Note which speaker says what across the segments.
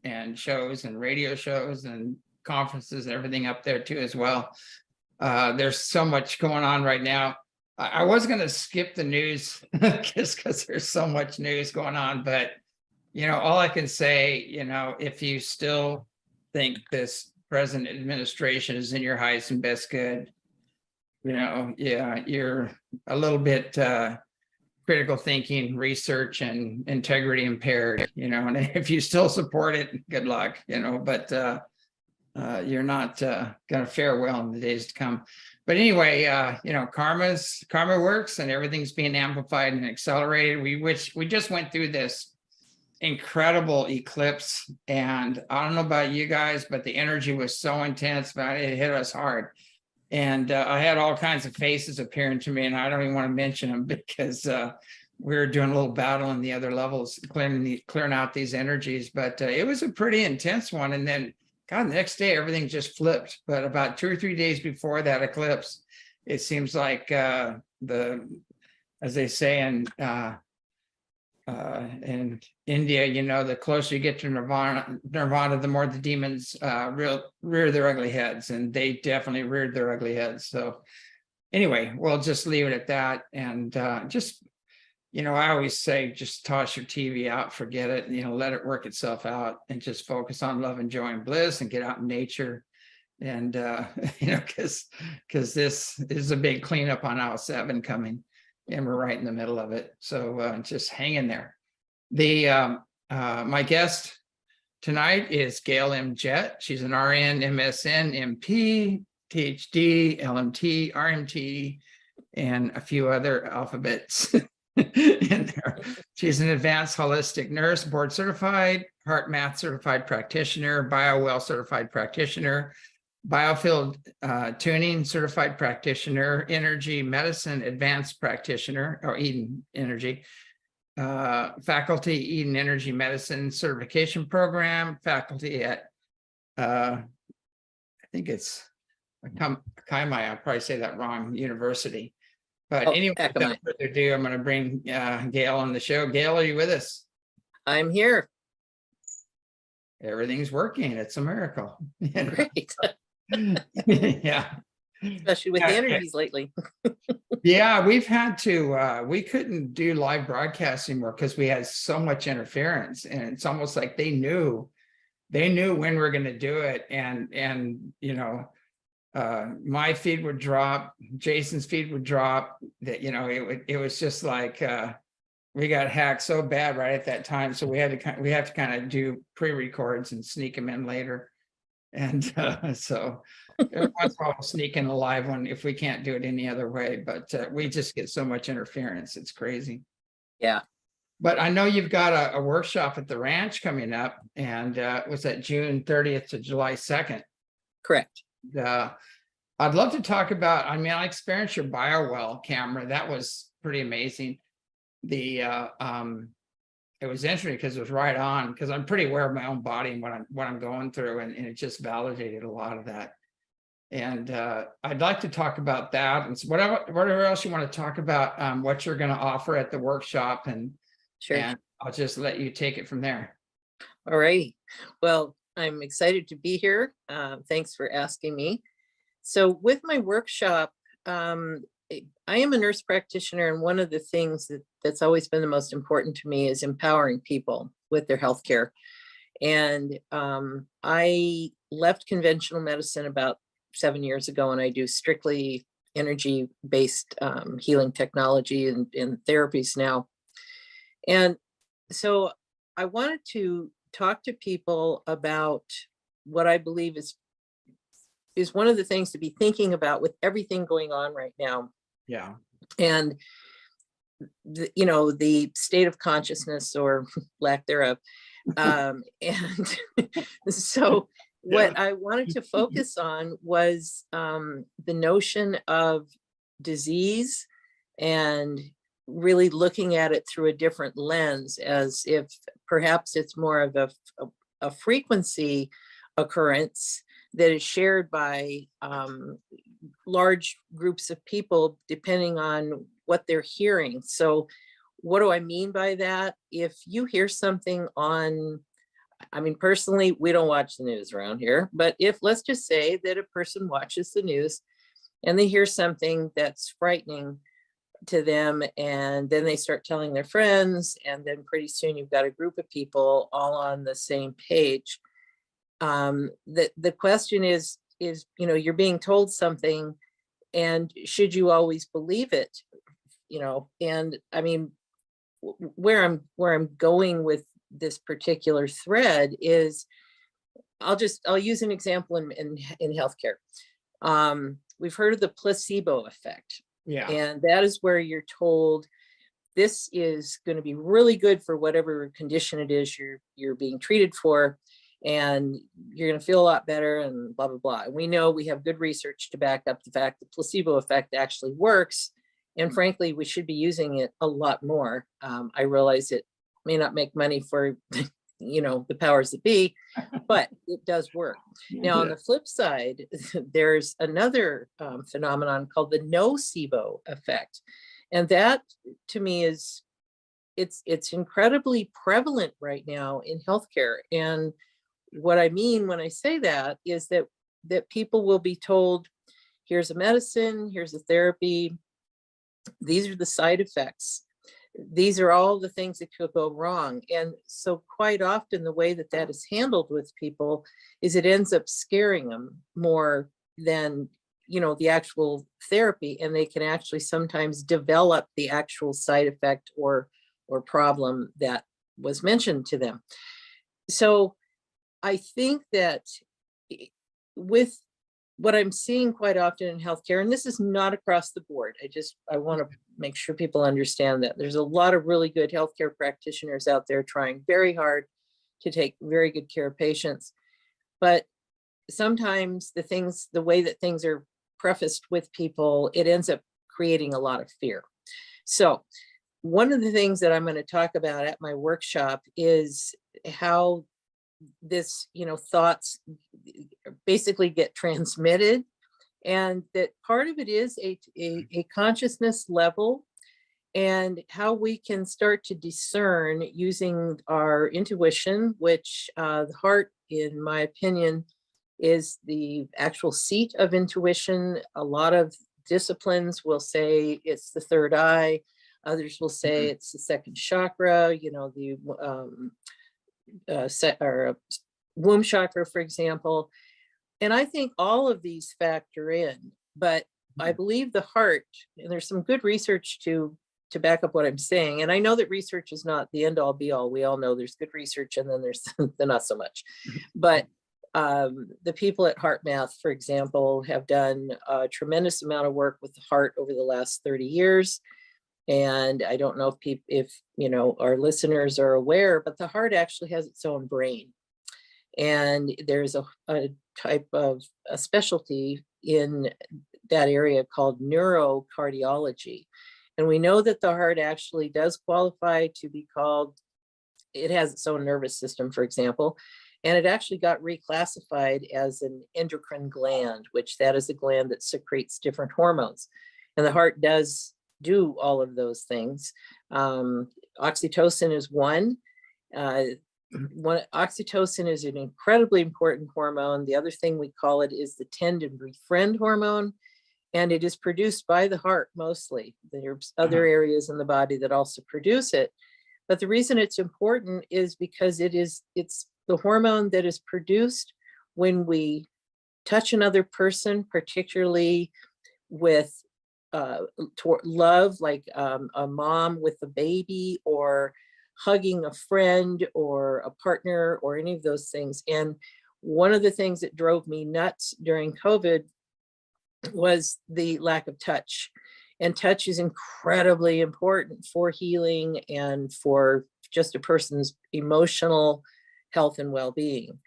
Speaker 1: and shows and radio shows and conferences and everything up there too as well. There's so much going on right now. I was going to skip the news just because there's so much news going on, but all I can say, if you still think this present administration is in your highest and best good, yeah, you're a little bit critical thinking, research, and integrity impaired, and if you still support it, good luck, but you're not going to fare well in the days to come. But anyway, karma works, and everything's being amplified and accelerated. We just went through this incredible eclipse, and I don't know about you guys, but the energy was so intense, but it hit us hard. And I had all kinds of faces appearing to me, and I don't even want to mention them because we were doing a little battle in the other levels, clearing out these energies. But it was a pretty intense one. And then, God, the next day, everything just flipped. But about 2 or 3 days before that eclipse, it seems like as they say in India, the closer you get to nirvana, the more the demons rear their ugly heads, and they definitely reared their ugly heads. So anyway, we'll just leave it at that. And just, I always say, just toss your TV out, forget it, let it work itself out, and just focus on love and joy and bliss, and get out in nature. And, because this is a big cleanup on aisle 7 coming, and we're right in the middle of it. So just hang in there. My guest tonight is Gail M. Jett. She's an RN, MSN, MP, PhD, LMT, RMT, and a few other alphabets in there. She's an advanced holistic nurse, board certified, heart math certified practitioner, BioWell certified practitioner, MultiField tuning certified practitioner, energy medicine advanced practitioner, or Eden Energy, faculty Eden Energy Medicine certification program, faculty at I think it's Kaimai, I'll probably say that wrong, university. But anyway, without further ado, I'm going to bring Gail on the show. Gail, are you with us?
Speaker 2: I'm here.
Speaker 1: Everything's working. It's a miracle.
Speaker 2: Great.
Speaker 1: Yeah.
Speaker 2: Especially with the energies lately.
Speaker 1: Yeah, we've had to, we couldn't do live broadcasts anymore because we had so much interference, and it's almost like they knew when we're going to do it. And my feed would drop, Jason's feed would drop, that, it was just like, we got hacked so bad right at that time. So we have to kind of do pre-records and sneak them in later. And so every once in a while we'll sneak in a live one if we can't do it any other way, but we just get so much interference. It's crazy.
Speaker 2: Yeah.
Speaker 1: But I know you've got a workshop at the ranch coming up, and was that June 30th to July 2nd?
Speaker 2: Correct.
Speaker 1: I'd love to talk about, I experienced your BioWell camera. That was pretty amazing. It was interesting because it was right on, because I'm pretty aware of my own body and what I'm going through, and it just validated a lot of that. And I'd like to talk about that, and whatever else you want to talk about, what you're going to offer at the workshop, and
Speaker 2: sure.
Speaker 1: And I'll just let you take it from there.
Speaker 2: All right. Well, I'm excited to be here. Thanks for asking me. So with my workshop, I am a nurse practitioner, and one of the things that's always been the most important to me is empowering people with their healthcare. And I left conventional medicine about 7 years ago, and I do strictly energy-based healing technology and therapies now. And so I wanted to talk to people about what I believe is one of the things to be thinking about with everything going on right now.
Speaker 1: Yeah.
Speaker 2: And the state of consciousness, or lack thereof. And so what I wanted to focus on was the notion of disease, and really looking at it through a different lens, as if perhaps it's more of a frequency occurrence that is shared by large groups of people, depending on what they're hearing. So what do I mean by that? If you hear something on I mean, personally, we don't watch the news around here, but if, let's just say that a person watches the news and they hear something that's frightening to them, and then they start telling their friends, and then pretty soon you've got a group of people all on the same page. The question is, you know, you're being told something, and should you always believe it? You know, and I mean, where I'm going with this particular thread is, I'll use an example in healthcare. We've heard of the placebo effect.
Speaker 1: Yeah.
Speaker 2: And that is where you're told this is going to be really good for whatever condition it is you're being treated for, and you're going to feel a lot better and blah, blah, blah. And we know, we have good research to back up the fact that placebo effect actually works. And frankly, we should be using it a lot more. I realize it may not make money for, you know, the powers that be, but it does work. Now, on the flip side, there's another phenomenon called the nocebo effect. And that, to me, is it's incredibly prevalent right now in healthcare. And what I mean when I say that is that people will be told, here's a medicine, here's a therapy, these are the side effects. These are all the things that could go wrong. And so quite often the way that that is handled with people is it ends up scaring them more than, you know, the actual therapy. And they can actually sometimes develop the actual side effect or problem that was mentioned to them. So I think that with what I'm seeing quite often in healthcare, and this is not across the board, I want to make sure people understand that there's a lot of really good healthcare practitioners out there trying very hard to take very good care of patients. But sometimes the way that things are prefaced with people, it ends up creating a lot of fear. So one of the things that I'm going to talk about at my workshop is how this, you know, thoughts basically get transmitted, and that part of it is a consciousness level, and how we can start to discern using our intuition, which the heart, in my opinion, is the actual seat of intuition. A lot of disciplines will say it's the third eye. Others will say it's the second chakra, you know, the womb chakra, for example. And I think all of these factor in, but I believe the heart, and there's some good research to back up what I'm saying. And I know that research is not the end all be all. We all know there's good research and then there's the not so much. But the people at HeartMath, for example, have done a tremendous amount of work with the heart over the last 30 years. And I don't know if you know, our listeners are aware, but the heart actually has its own brain. And there's a type of a specialty in that area called neurocardiology. And we know that the heart actually does qualify to be called, it has its own nervous system, for example, and it actually got reclassified as an endocrine gland, which that is a gland that secretes different hormones. And the heart does do all of those things. Oxytocin is one. Oxytocin is an incredibly important hormone. The other thing we call it is the tend and befriend hormone, and it is produced by the heart mostly. There's other areas in the body that also produce it, but the reason it's important is because it's the hormone that is produced when we touch another person, particularly with love, like a mom with a baby, or hugging a friend or a partner, or any of those things. And one of the things that drove me nuts during COVID was the lack of touch. And touch is incredibly important for healing and for just a person's emotional health and well-being.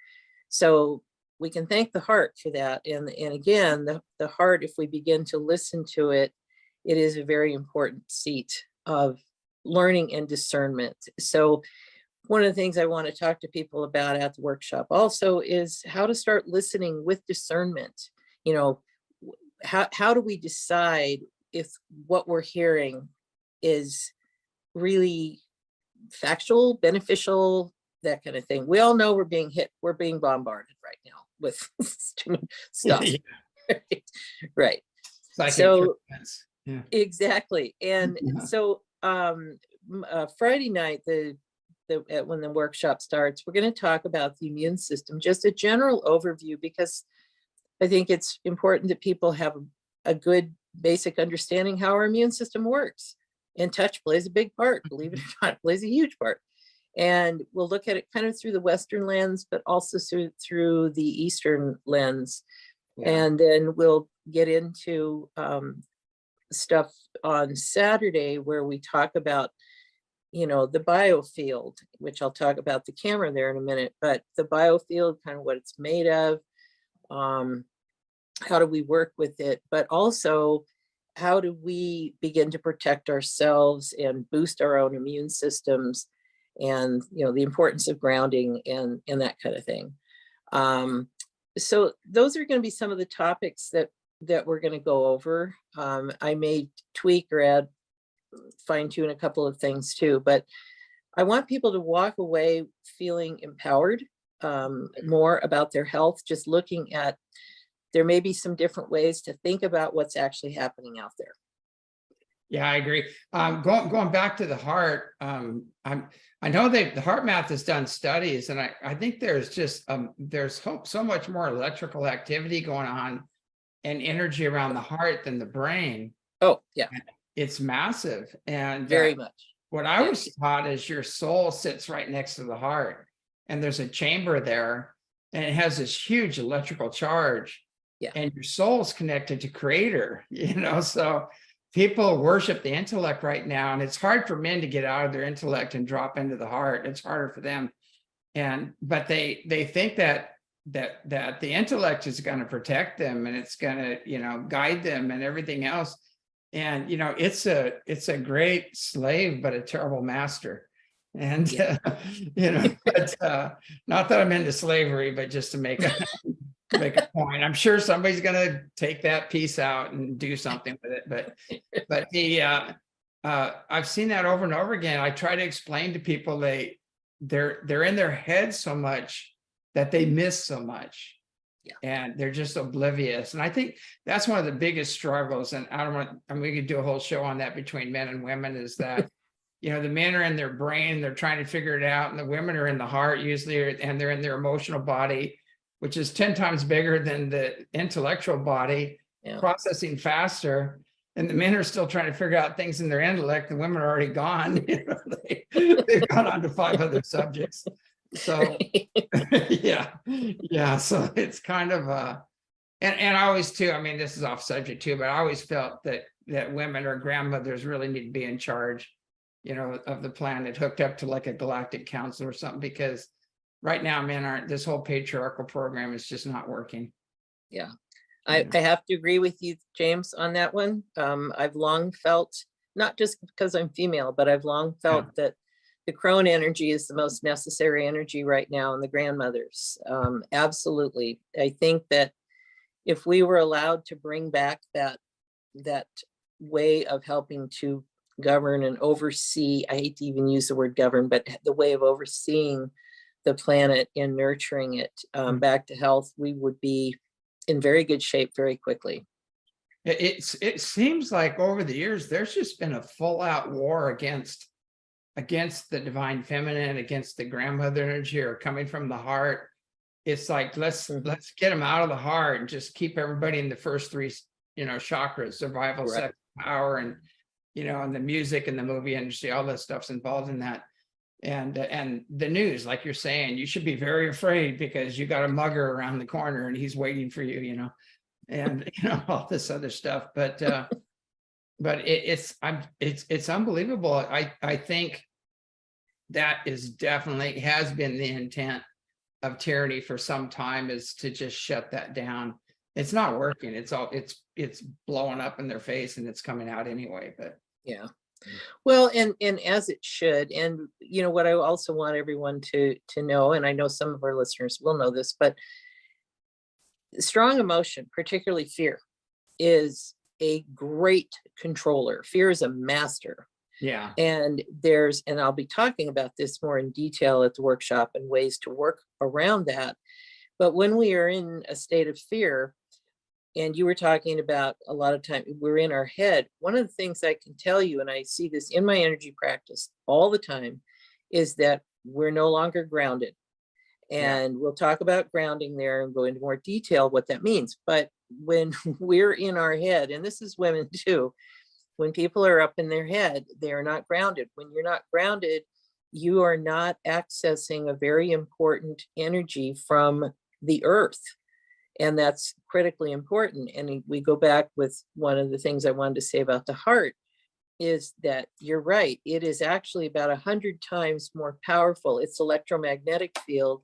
Speaker 2: So we can thank the heart for that. And again, the heart, if we begin to listen to it, it is a very important seat of learning and discernment. So one of the things I want to talk to people about at the workshop also is how to start listening with discernment. You know, how do we decide if what we're hearing is really factual, beneficial, that kind of thing. We all know we're being hit, we're being bombarded right now with stuff. Right.
Speaker 1: Psychic
Speaker 2: So
Speaker 1: treatments. Yeah.
Speaker 2: exactly. And
Speaker 1: Yeah.
Speaker 2: so Friday night, when the workshop starts, we're going to talk about the immune system, just a general overview, because I think it's important that people have a good basic understanding how our immune system works. And touch plays a big part, believe it or not, it plays a huge part. And we'll look at it kind of through the Western lens, but also through the Eastern lens.
Speaker 1: Yeah.
Speaker 2: And then we'll get into stuff on Saturday where we talk about, you know, the biofield, which I'll talk about the camera there in a minute, but the biofield, kind of what it's made of, how do we work with it, but also how do we begin to protect ourselves and boost our own immune systems, and, you know, the importance of grounding and that kind of thing. So those are going to be some of the topics that we're going to go over. I may tweak or add, fine tune a couple of things too, but I want people to walk away feeling empowered, more about their health, just looking at, there may be some different ways to think about what's actually happening out there.
Speaker 1: Yeah, I agree. Going back to the heart, I know the Heart Math has done studies, and I think there's just there's so much more electrical activity going on and energy around the heart than the brain.
Speaker 2: Oh, yeah.
Speaker 1: It's massive. And
Speaker 2: Very much.
Speaker 1: what I was taught is your soul sits right next to the heart, and there's a chamber there, and it has this huge electrical charge.
Speaker 2: Yeah.
Speaker 1: And your soul's connected to Creator, you know, so people worship the intellect right now, and it's hard for men to get out of their intellect and drop into the heart. It's harder for them. But they think that the intellect is going to protect them, and it's going to, you know, guide them and everything else. And, you know, it's a great slave, but a terrible master. And, you know, but, not that I'm into slavery, but just to make a point. I'm sure somebody's going to take that piece out and do something with it. But I've seen that over and over again. I try to explain to people they're in their head so much that they miss so much. Yeah. And they're just oblivious. And I think that's one of the biggest struggles. And we could do a whole show on that between men and women, is that, you know, the men are in their brain, they're trying to figure it out. And the women are in the heart usually, and they're in their emotional body, which is 10 times bigger than the intellectual body, processing faster. And the men are still trying to figure out things in their intellect. The women are already gone. You know, they've gone on to 5 other subjects. So yeah. So it's kind of and I always too, I mean, this is off subject too, but I always felt that women or grandmothers really need to be in charge, you know, of the planet, hooked up to like a galactic council or something, because right now men aren't. This whole patriarchal program is just not working. Yeah.
Speaker 2: I have to agree with you, James, on that one. I've long felt, not just because I'm female, but I've long felt that the crone energy is the most necessary energy right now in the grandmothers. Absolutely. I think that if we were allowed to bring back that way of helping to govern and oversee, I hate to even use the word govern, but the way of overseeing the planet and nurturing it back to health, we would be in very good shape very quickly.
Speaker 1: It seems like over the years, there's just been a full out war against the divine feminine, against the grandmother energy, or coming from the heart. It's like, let's get them out of the heart and just keep everybody in the first 3, you know, chakras: survival, sex, power, and, you know, and the music and the movie industry, all that stuff's involved in that. And the news, like you're saying, you should be very afraid because you got a mugger around the corner and he's waiting for you, you know, and, you know, all this other stuff. But it's unbelievable. I think that is definitely has been the intent of tyranny for some time, is to just shut that down. It's not working. It's blowing up in their face, and it's coming out anyway. But
Speaker 2: yeah. Well, and as it should. And, you know, what I also want everyone to know, and I know some of our listeners will know this, but strong emotion, particularly fear, is a great controller. Fear is a master.
Speaker 1: Yeah.
Speaker 2: And I'll be talking about this more in detail at the workshop and ways to work around that. But when we are in a state of fear, and you were talking about a lot of time, we're in our head. One of the things I can tell you, and I see this in my energy practice all the time, is that we're no longer grounded. And we'll talk about grounding there and go into more detail what that means. But when we're in our head, and this is women too, when people are up in their head, they are not grounded. When you're not grounded, you are not accessing a very important energy from the earth. And that's critically important. And we go back with one of the things I wanted to say about the heart is that you're right. It is actually about 100 times more powerful, its electromagnetic field,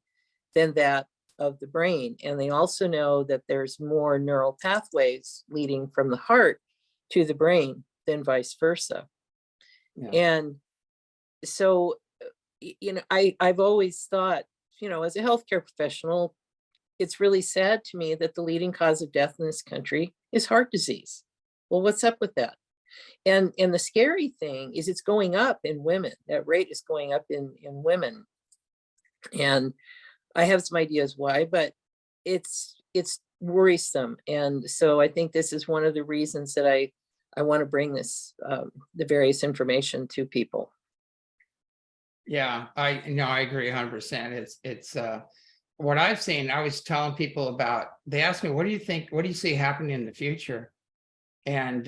Speaker 2: than that of the brain. And they also know that there's more neural pathways leading from the heart to the brain than vice versa.
Speaker 1: Yeah.
Speaker 2: And so, I've always thought, as a healthcare professional, it's really sad to me that the leading cause of death in this country is heart disease. Well, what's up with that? And the scary thing is it's going up in women. That rate is going up in women. And I have some ideas why, but it's worrisome. And so I think this is one of the reasons that I want to bring this, the various information to people.
Speaker 1: Yeah, I agree 100%. It's what I've seen. I was telling people about, they asked me, what do you see happening in the future? And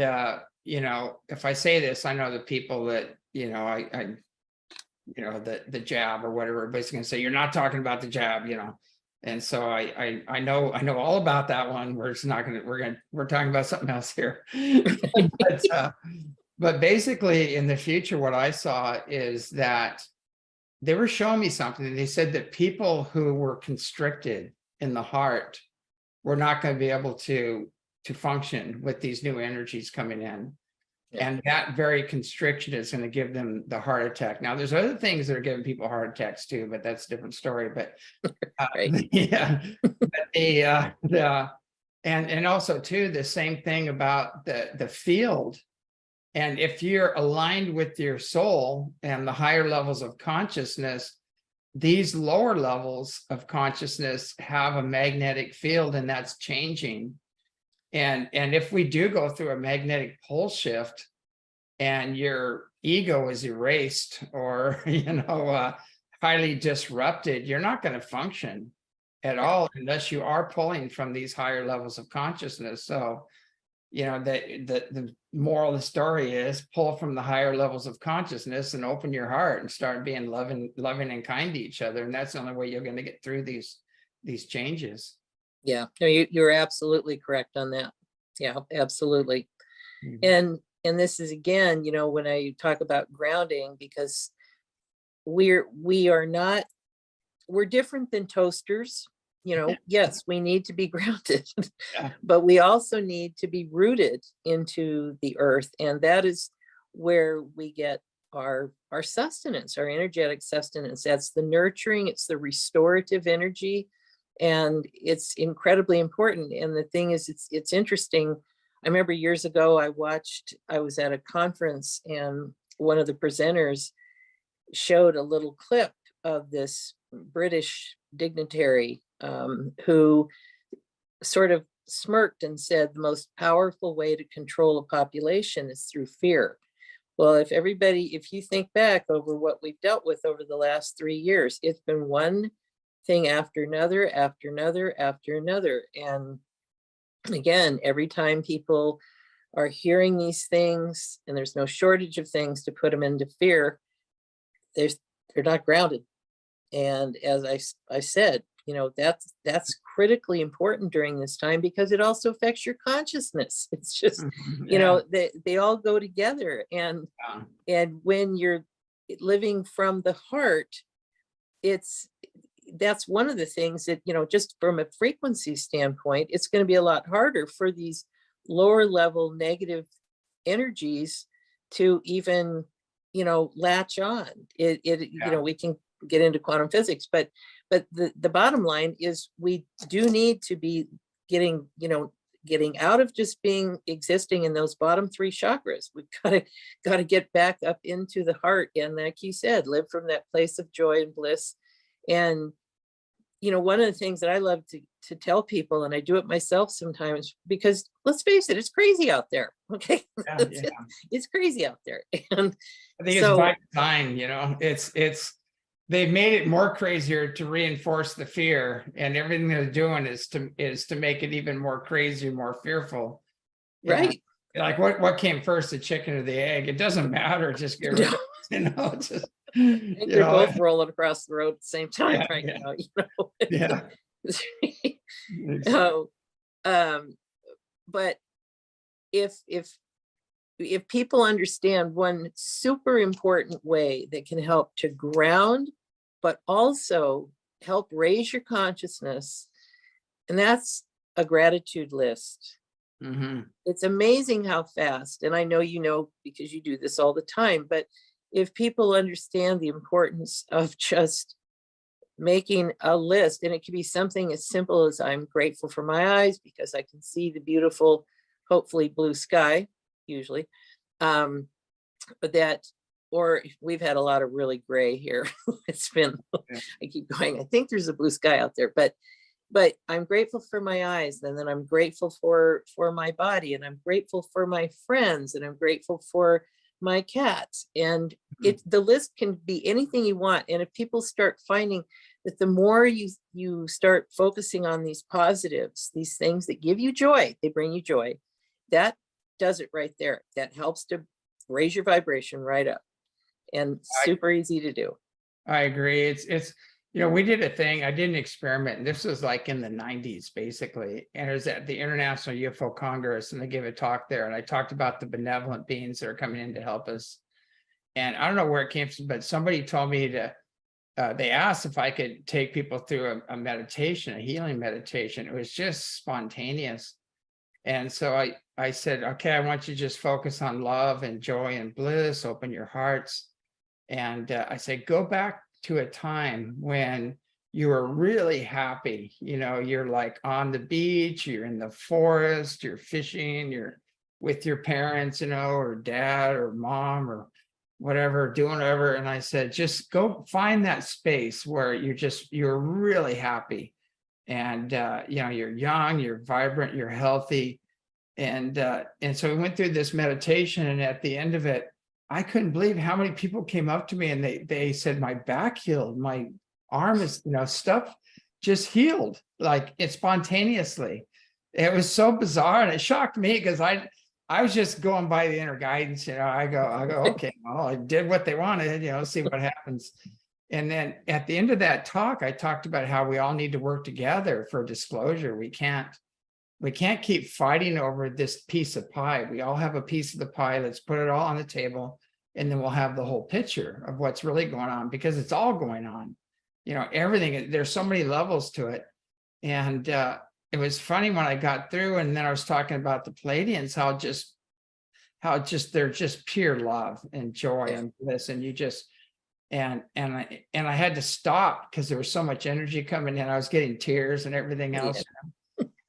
Speaker 1: if I say this, I know the people that, the jab or whatever, everybody's gonna say, you're not talking about the jab, And so I know all about that one. We're talking about something else here. But basically in the future, what I saw is that they were showing me something. They said that people who were constricted in the heart were not going to be able to function with these new energies coming in. Yeah. And that very constriction is going to give them the heart attack. Now, there's other things that are giving people heart attacks too, but that's a different story. But yeah, but and also too, the same thing about the field. And if you're aligned with your soul and the higher levels of consciousness, these lower levels of consciousness have a magnetic field, and that's changing. And if we do go through a magnetic pole shift and your ego is erased or, highly disrupted, you're not going to function at all unless you are pulling from these higher levels of consciousness. So, the moral of the story is pull from the higher levels of consciousness and open your heart and start being loving and kind to each other. And that's the only way you're going to get through these changes.
Speaker 2: Yeah, no, you're absolutely correct on that. Yeah, absolutely. Mm-hmm. And this is, again, when I talk about grounding, because we're different than toasters. Yes, we need to be grounded, but we also need to be rooted into the earth. And that is where we get our sustenance, our energetic sustenance. That's the nurturing, it's the restorative energy. And it's incredibly important. And the thing is, it's interesting. I remember years ago, I was at a conference and one of the presenters showed a little clip of this British dignitary who sort of smirked and said the most powerful way to control a population is through fear. Well, if you think back over what we've dealt with over the last 3 years, it's been one thing after another, after another, after another. And again, every time people are hearing these things, and there's no shortage of things to put them into fear, they're not grounded. And as I said, that's critically important during this time, because it also affects your consciousness. It's just, they all go together. And when you're living from the heart, that's one of the things that, just from a frequency standpoint, it's going to be a lot harder for these lower level negative energies to even, latch on. We can get into quantum physics, but the bottom line is we do need to be getting getting out of just existing in those bottom three chakras. We've got to get back up into the heart, and like you said, live from that place of joy and bliss. And one of the things that I love to tell people, and I do it myself sometimes, because let's face it, it's crazy out there. Okay.
Speaker 1: Yeah.
Speaker 2: It's crazy out there. And
Speaker 1: I think it's by design, it's they've made it more crazier to reinforce the fear, and everything they're doing is to make it even more crazy, more fearful.
Speaker 2: Right.
Speaker 1: Like what came first, the chicken or the egg? It doesn't matter. Just get rid of it. Just,
Speaker 2: they're both rolling across the road at the same time now.
Speaker 1: Yeah.
Speaker 2: So, but if people understand one super important way that can help to ground, but also help raise your consciousness, and that's a gratitude list.
Speaker 1: Mm-hmm.
Speaker 2: It's amazing how fast, and I know because you do this all the time, but if people understand the importance of just making a list, and it could be something as simple as I'm grateful for my eyes because I can see the beautiful, hopefully blue sky, usually, but that, or we've had a lot of really gray here. It's been, I keep going, I think there's a blue sky out there, but I'm grateful for my eyes, and then I'm grateful for my body, and I'm grateful for my friends, and I'm grateful for my cats. And the list can be anything you want. And if people start finding that the more you start focusing on these positives, these things that give you joy, they bring you joy, that does it right there. That helps to raise your vibration right up, and super easy to do.
Speaker 1: I agree. It's we did a thing. I did an experiment, and this was like in the 90s, basically. And it was at the International UFO Congress, and they gave a talk there. And I talked about the benevolent beings that are coming in to help us. And I don't know where it came from, but somebody told me they asked if I could take people through a meditation, a healing meditation. It was just spontaneous. And so I said, okay, I want you to just focus on love and joy and bliss, open your hearts. And I said, go back to a time when you were really happy. You're like on the beach, you're in the forest, you're fishing, you're with your parents, or dad or mom or whatever, doing whatever. And I said, just go find that space where you're really happy. And, you're young, you're vibrant, you're healthy. And so we went through this meditation, and at the end of it, I couldn't believe how many people came up to me, and they said, my back healed, my arm is, stuff just healed, like it spontaneously. It was so bizarre, and it shocked me because I was just going by the inner guidance. I go, okay, well, I did what they wanted, see what happens. And then at the end of that talk, I talked about how we all need to work together for disclosure. We can't keep fighting over this piece of pie. We all have a piece of the pie. Let's put it all on the table, and then we'll have the whole picture of what's really going on, because it's all going on. Everything, there's so many levels to it. And it was funny when I got through, and then I was talking about the Palladians, how they're just pure love and joy and bliss. And you just, and I had to stop because there was so much energy coming in. I was getting tears and everything else. Yeah.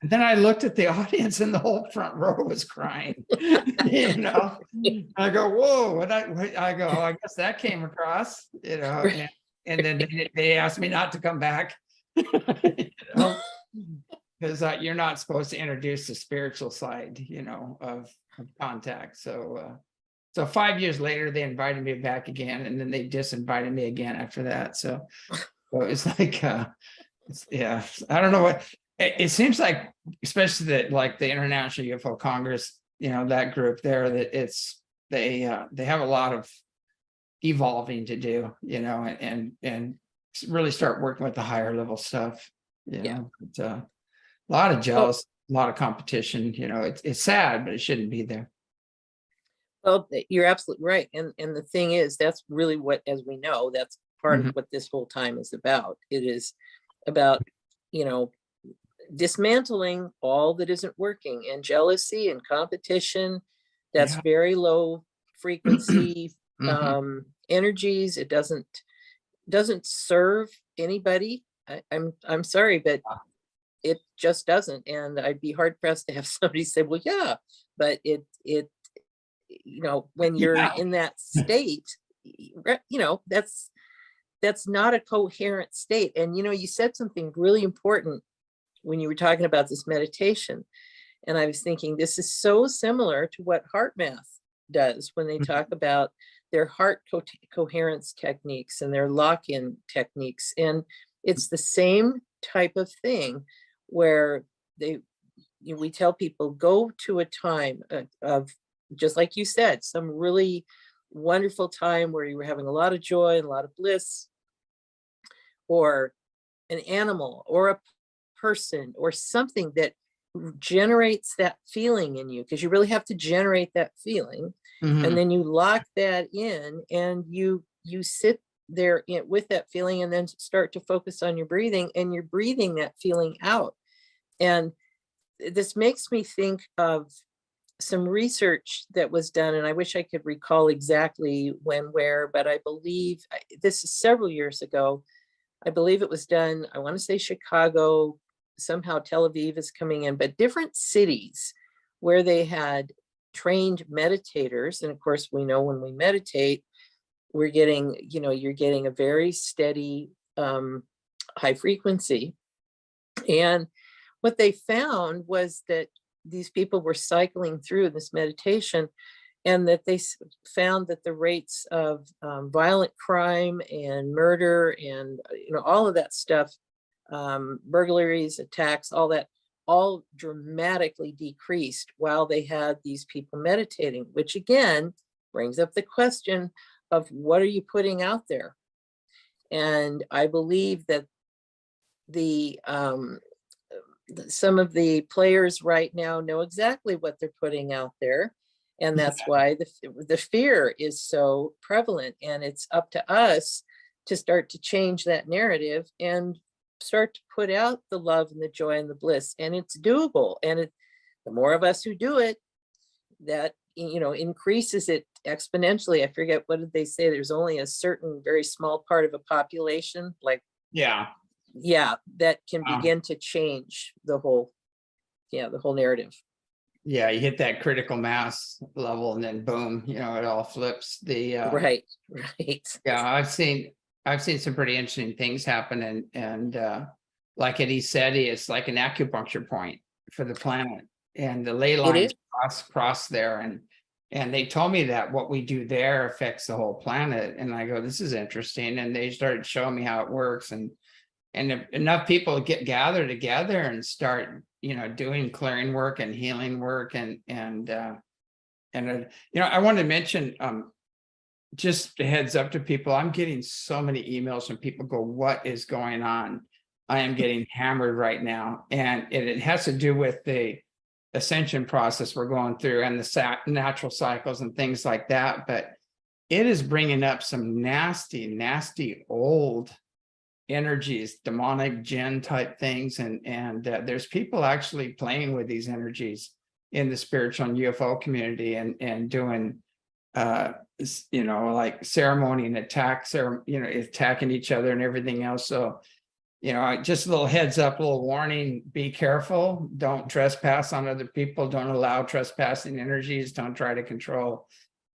Speaker 1: And then I looked at the audience, and the whole front row was crying. I go, whoa! I go, I guess that came across, and then they asked me not to come back, because you're not supposed to introduce the spiritual side, of contact. So 5 years later, they invited me back again, and then they disinvited me again after that. So it's like, yeah, I don't know what. It seems like, especially the International UFO Congress, that group there, that they have a lot of evolving to do, and really start working with the higher level stuff. But, a lot of jealous, a lot of competition. It's sad, but it shouldn't be there.
Speaker 2: Well, you're absolutely right, and the thing is, that's really what, as we know, that's part of what this whole time is about. It is about dismantling all that isn't working, and jealousy and competition. That's very low frequency energies. It doesn't serve anybody. I'm sorry, but it just doesn't. And I'd be hard pressed to have somebody say, well, yeah, but it, you know, when you're
Speaker 1: Yeah.
Speaker 2: in that state, you know, that's not a coherent state. And, you know, you said something really important when you were talking about this meditation. And I was thinking, this is so similar to what heart math does when they talk about their heart coherence techniques and their lock-in techniques. And it's the same type of thing where we tell people, go to a time of, just like you said, some really wonderful time where you were having a lot of joy and a lot of bliss, or an animal or a person or something that generates that feeling in you, because you really have to generate that feeling. And then you lock that in and you sit there with that feeling, and then start to focus on your breathing, and you're breathing that feeling out. And this makes me think of some research that was done, and I wish I could recall exactly when, where, but I believe this is several years ago. I believe it was done, I want to say Chicago, somehow Tel Aviv is coming in, but different cities where they had trained meditators. And of course, we know when we meditate, we're getting, you know, you're getting a very steady high frequency. And what they found was that these people were cycling through this meditation, and that they found that the rates of violent crime and murder and, you know, all of that stuff, burglaries, attacks, all that, all dramatically decreased while they had these people meditating, which again brings up the question of what are you putting out there? And I believe that the some of the players right now know exactly what they're putting out there. And that's why the fear is so prevalent. And it's up to us to start to change that narrative and start to put out the love and the joy and the bliss. And it's doable. And the more of us who do it, that, you know, increases it exponentially. I forget, what did they say? There's only a certain very small part of a population, like,
Speaker 1: Yeah.
Speaker 2: that can begin to change the whole narrative.
Speaker 1: Yeah, you hit that critical mass level and then boom, you know, it all flips.
Speaker 2: Right.
Speaker 1: Yeah, I've seen some pretty interesting things happen, and like at ECETI, it's like an acupuncture point for the planet, and the ley lines cross there, and they told me that what we do there affects the whole planet. And I go, this is interesting. And they started showing me how it works, and if enough people gather together and start, you know, doing clearing work and healing work, and you know, I want to mention, just a heads up to people, I'm getting so many emails when people go, what is going on? I am getting hammered right now. And it has to do with the ascension process we're going through and the natural cycles and things like that. But it is bringing up some nasty old energies, demonic jinn type things. And there's people actually playing with these energies in the spiritual and UFO community, and doing, you know, like ceremony and you know, attacking each other and everything else. So, you know, just a little heads up, a little warning, be careful. Don't trespass on other people. Don't allow trespassing energies. Don't try to control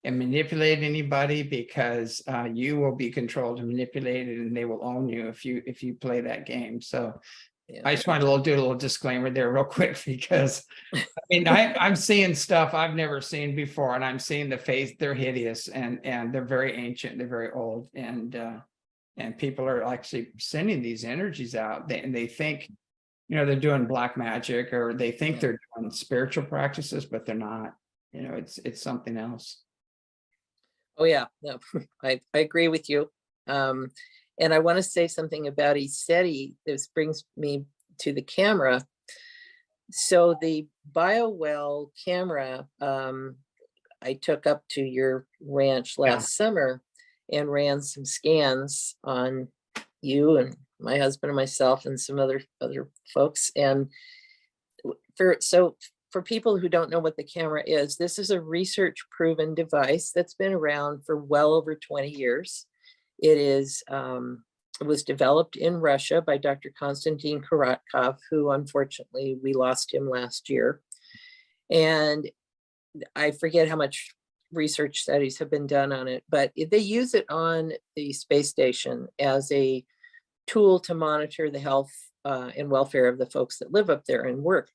Speaker 1: and manipulate anybody, because you will be controlled and manipulated, and they will own you if you play that game. So I just wanted to do a little disclaimer there real quick, because I mean, I'm seeing stuff I've never seen before, and I'm seeing the face. They're hideous, and they're very ancient. They're very old, and people are actually sending these energies out. They think, you know, they're doing black magic, or they think they're doing spiritual practices, but they're not. You know, it's something else.
Speaker 2: Oh yeah, no, I agree with you. And I want to say something about ECETI. This brings me to the camera. So the BioWell camera, I took up to your ranch last summer and ran some scans on you and my husband and myself and some other folks. And for people who don't know what the camera is, this is a research proven device that's been around for well over 20 years. It is was developed in Russia by Dr. Konstantin Korotkov, who unfortunately we lost him last year. And I forget how much research studies have been done on it, but they use it on the space station as a tool to monitor the health and welfare of the folks that live up there and work.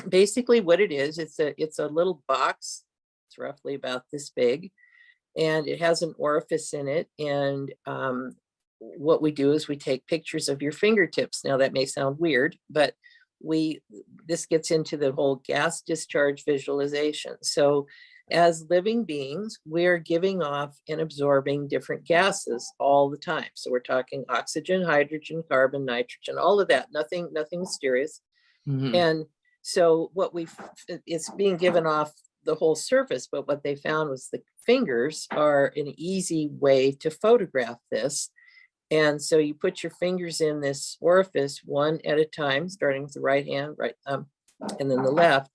Speaker 2: Basically what it is, it's a little box. It's roughly about this big, and it has an orifice in it. And what we do is we take pictures of your fingertips. Now that may sound weird, but this gets into the whole gas discharge visualization. So as living beings, we are giving off and absorbing different gases all the time. So we're talking oxygen, hydrogen, carbon, nitrogen, all of that, nothing mysterious.
Speaker 1: Mhm.
Speaker 2: And so it's being given off the whole surface, but what they found was the fingers are an easy way to photograph this. And so you put your fingers in this orifice one at a time, starting with the right hand, right thumb, and then the left.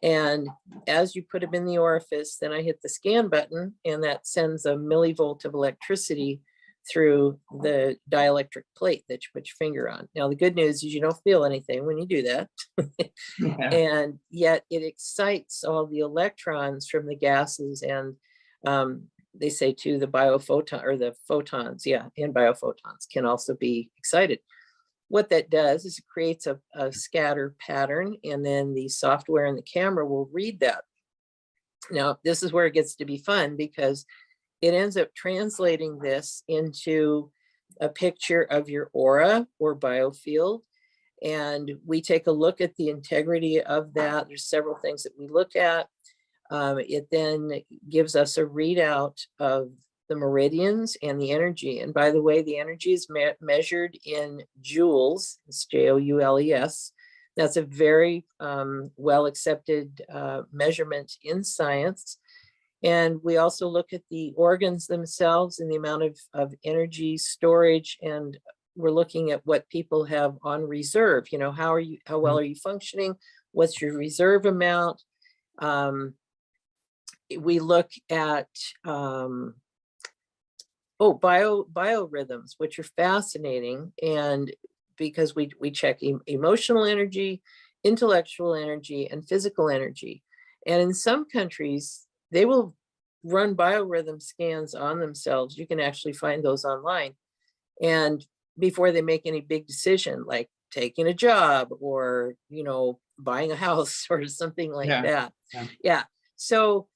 Speaker 2: And as you put them in the orifice, then I hit the scan button, and that sends a millivolt of electricity through the dielectric plate that you put your finger on. Now, the good news is you don't feel anything when you do that.
Speaker 1: Yeah.
Speaker 2: And yet it excites all the electrons from the gases, and they say too, the biophoton or the photons, and biophotons can also be excited. What that does is it creates a scatter pattern, and then the software and the camera will read that. Now, this is where it gets to be fun, because it ends up translating this into a picture of your aura or biofield. And we take a look at the integrity of that. There's several things that we look at. It then gives us a readout of the meridians and the energy. And by the way, the energy is measured in joules. It's Joules. That's a very well accepted measurement in science. And we also look at the organs themselves and the amount of energy storage. And we're looking at what people have on reserve. You know, how well are you functioning? What's your reserve amount? We look at biorhythms, which are fascinating. And because we check emotional energy, intellectual energy, and physical energy. And in some countries, they will run biorhythm scans on themselves. You can actually find those online. And before they make any big decision, like taking a job or, buying a house or something like that. Yeah. So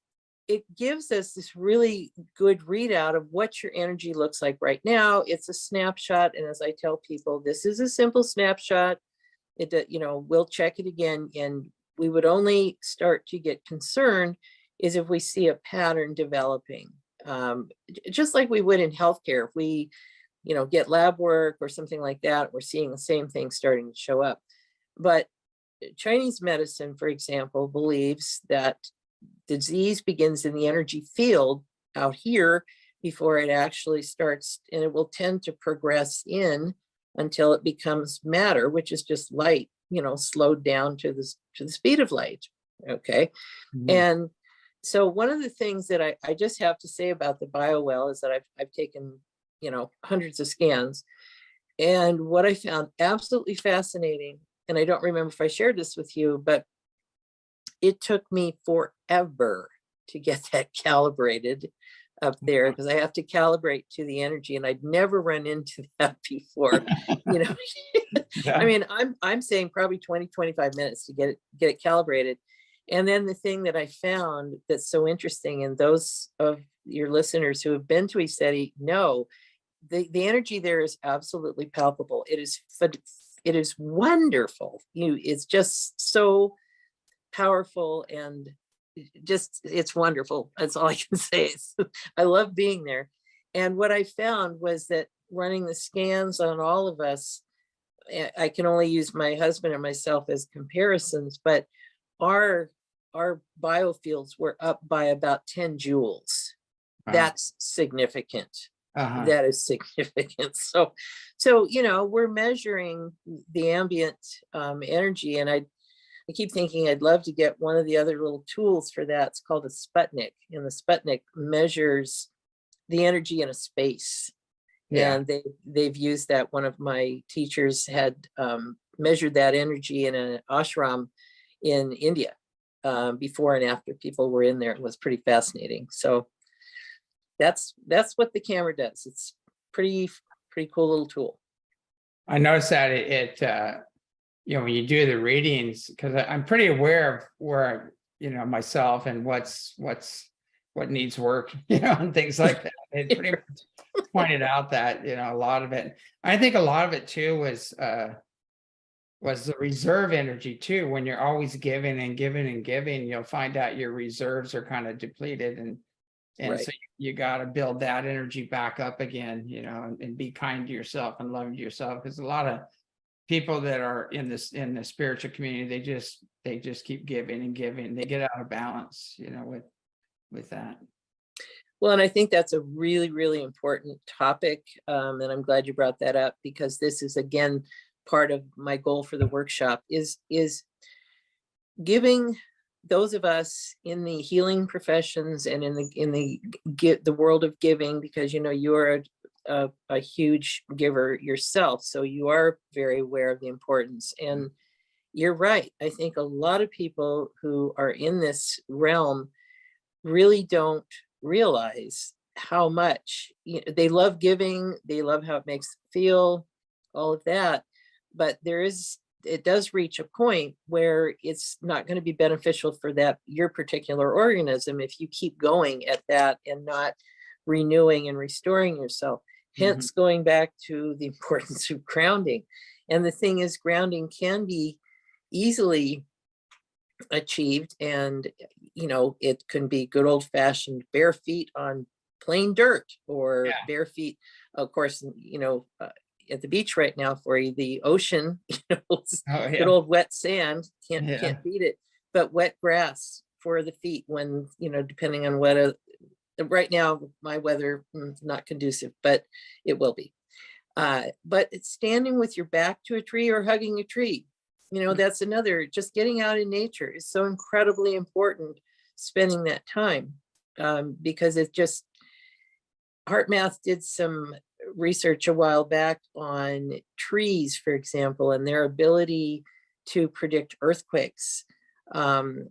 Speaker 2: it gives us this really good readout of what your energy looks like right now. It's a snapshot. And as I tell people, this is a simple snapshot. We'll check it again. And we would only start to get concerned is if we see a pattern developing, just like we would in healthcare. If we, get lab work or something like that, we're seeing the same thing starting to show up. But Chinese medicine, for example, believes that disease begins in the energy field out here before it actually starts, and it will tend to progress in until it becomes matter, which is just light, slowed down to the speed of light. Okay. Mm-hmm. And so one of the things that I just have to say about the BioWell is that I've taken, hundreds of scans. And what I found absolutely fascinating, and I don't remember if I shared this with you, but it took me forever to get that calibrated up there, because I have to calibrate to the energy, and I'd never run into that before. Yeah. I mean, I'm saying probably 20, 25 minutes to get it calibrated. And then the thing that I found that's so interesting, and those of your listeners who have been to ECETI know, the energy there is absolutely palpable. It is wonderful. It's just so powerful, and it's wonderful. That's all I can say. I love being there. And what I found was that running the scans on all of us, I can only use my husband and myself as comparisons, but our biofields were up by about 10 joules. Wow. That's significant. Uh-huh. That is significant. So, we're measuring the ambient energy, and I keep thinking I'd love to get one of the other little tools for that. It's called a Sputnik, and the Sputnik measures the energy in a space.
Speaker 1: Yeah.
Speaker 2: And they've used that. One of my teachers had measured that energy in an ashram in India before and after people were in there. It was pretty fascinating. So that's what the camera does. It's pretty cool little tool.
Speaker 1: I noticed that you know, when you do the readings, because I'm pretty aware of where, you know, myself and what needs work, you know, and things like that. It pretty much pointed out that, you know, a lot of it, I think a lot of it too was the reserve energy too. When you're always giving and giving and giving, you'll find out your reserves are kind of depleted, and
Speaker 2: Right.
Speaker 1: so you got to build that energy back up again, you know, and be kind to yourself and loving to yourself, because a lot of people that are in the spiritual community, they just keep giving and giving. They get out of balance, you know, with that.
Speaker 2: Well, and I think that's a really, really important topic. And I'm glad you brought that up, because this is, again, part of my goal for the workshop is giving those of us in the healing professions and in the world of giving, because, you know, you're a huge giver yourself. So you are very aware of the importance. And you're right. I think a lot of people who are in this realm really don't realize how much, you know, they love giving, they love how it makes them feel, all of that. But it does reach a point where it's not going to be beneficial for your particular organism if you keep going at that and not renewing and restoring yourself. Hence, going back to the importance of grounding. And the thing is, grounding can be easily achieved, and, you know, it can be good old fashioned bare feet on plain dirt, or bare feet, of course, you know, at the beach right now for you, the ocean, you know, good old wet sand, can't beat it. But wet grass for the feet, when, you know, depending on what right now my weather not conducive, but it will be. But it's standing with your back to a tree or hugging a tree. You know, that's another, just getting out in nature is so incredibly important, spending that time, because it just, HeartMath did some research a while back on trees, for example, and their ability to predict earthquakes. I'm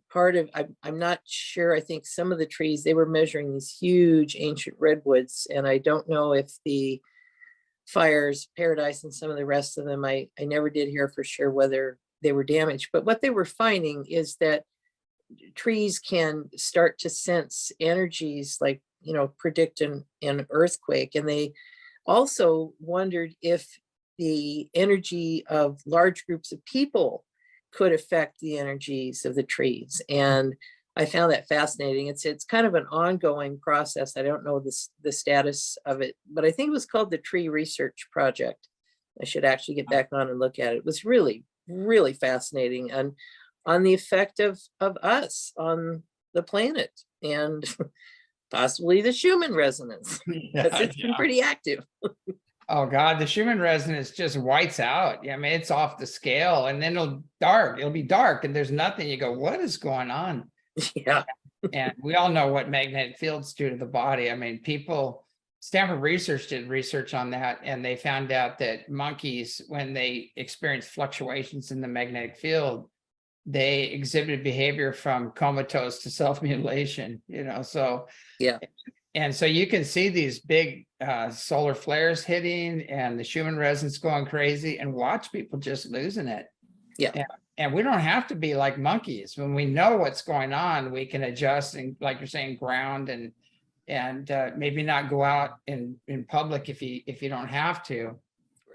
Speaker 2: not sure, I think some of the trees, they were measuring these huge ancient redwoods, and I don't know if the fires, Paradise and some of the rest of them, I never did hear for sure whether they were damaged. But what they were finding is that trees can start to sense energies, like, you know, predict an earthquake. And they also wondered if the energy of large groups of people could affect the energies of the trees. And I found that fascinating. It's kind of an ongoing process. I don't know the status of it, but I think it was called the Tree Research Project. I should actually get back on and look at it. It was really, really fascinating, and on the effect of us on the planet, and possibly the Schumann resonance, because it's been pretty active.
Speaker 1: Oh God, the Schumann resonance just whites out. Yeah, I mean, it's off the scale, and then it'll be dark and there's nothing. You go, what is going on?
Speaker 2: Yeah.
Speaker 1: And we all know what magnetic fields do to the body. I mean, Stanford Research did research on that, and they found out that monkeys, when they experience fluctuations in the magnetic field, they exhibited behavior from comatose to self-mutilation, you know, so.
Speaker 2: Yeah.
Speaker 1: And so you can see these big solar flares hitting and the Schumann resonance going crazy, and watch people just losing it.
Speaker 2: Yeah.
Speaker 1: And we don't have to be like monkeys. When we know what's going on, we can adjust and, like you're saying, ground and maybe not go out in public if you don't have to.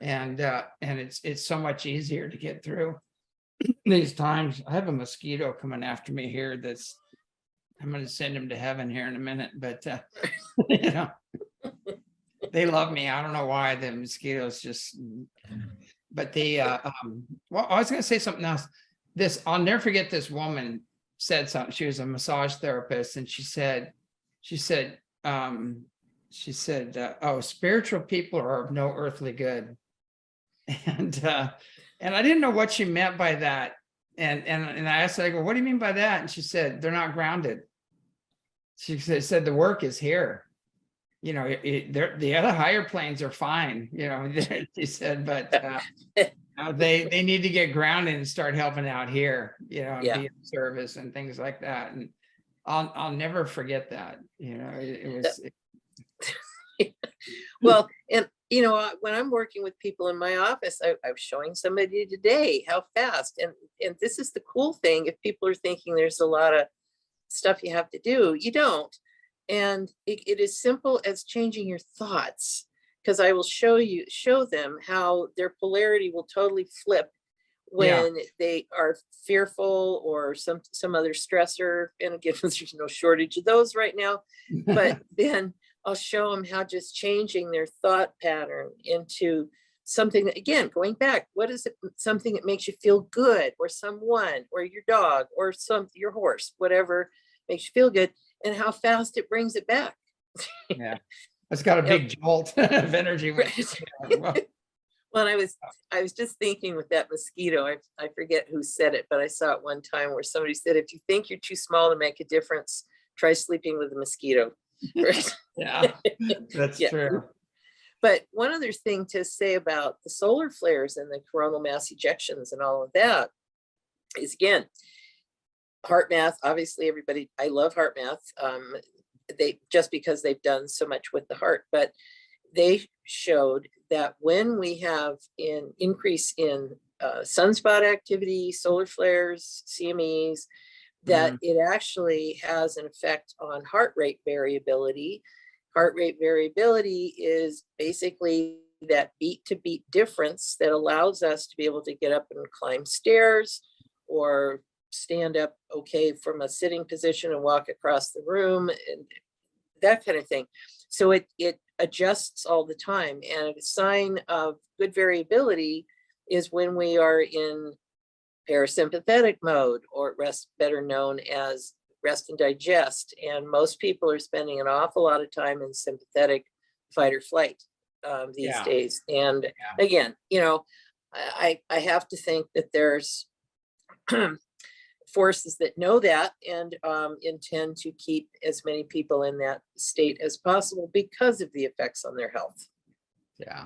Speaker 1: And it's so much easier to get through these times. I have a mosquito coming after me here I'm going to send him to heaven here in a minute, but you know, they love me. I don't know why. The mosquitoes just, but well, I was going to say something else. I'll never forget, this woman said something. She was a massage therapist, and she said, oh, spiritual people are of no earthly good. And I didn't know what she meant by that. And I asked her, I go, what do you mean by that? And she said, they're not grounded. She said the work is here. the other higher planes are fine, he said, but they need to get grounded and start helping out here, and
Speaker 2: Yeah.
Speaker 1: be of service and things like that. And I'll never forget that. It was.
Speaker 2: Well, and when I'm working with people in my office, I was showing somebody today how fast, and this is the cool thing. If people are thinking there's a lot of stuff you have to do, you don't. And it is simple as changing your thoughts, because I will show them how their polarity will totally flip when they are fearful or some other stressor. And again, there's no shortage of those right now, but then I'll show them how just changing their thought pattern into something that, again, going back, what is it? Something that makes you feel good, or someone, or your dog, or your horse, whatever makes you feel good, and how fast it brings it back.
Speaker 1: Yeah, it's got a big jolt of energy.
Speaker 2: Well, I was just thinking with that mosquito, I forget who said it, but I saw it one time where somebody said, if you think you're too small to make a difference, try sleeping with a mosquito.
Speaker 1: Yeah, that's true.
Speaker 2: But one other thing to say about the solar flares and the coronal mass ejections and all of that is, again, heart math. Obviously, everybody, I love heart math. They just because they've done so much with the heart, but they showed that when we have an increase in sunspot activity, solar flares, CMEs, that it actually has an effect on heart rate variability. Heart rate variability is basically that beat to beat difference that allows us to be able to get up and climb stairs, or stand up okay from a sitting position and walk across the room, and that kind of thing. So it adjusts all the time. And a sign of good variability is when we are in parasympathetic mode, or rest, better known as rest and digest. And most people are spending an awful lot of time in sympathetic fight or flight these days. And again, I have to think that there's forces that know that and intend to keep as many people in that state as possible because of the effects on their health. Yeah.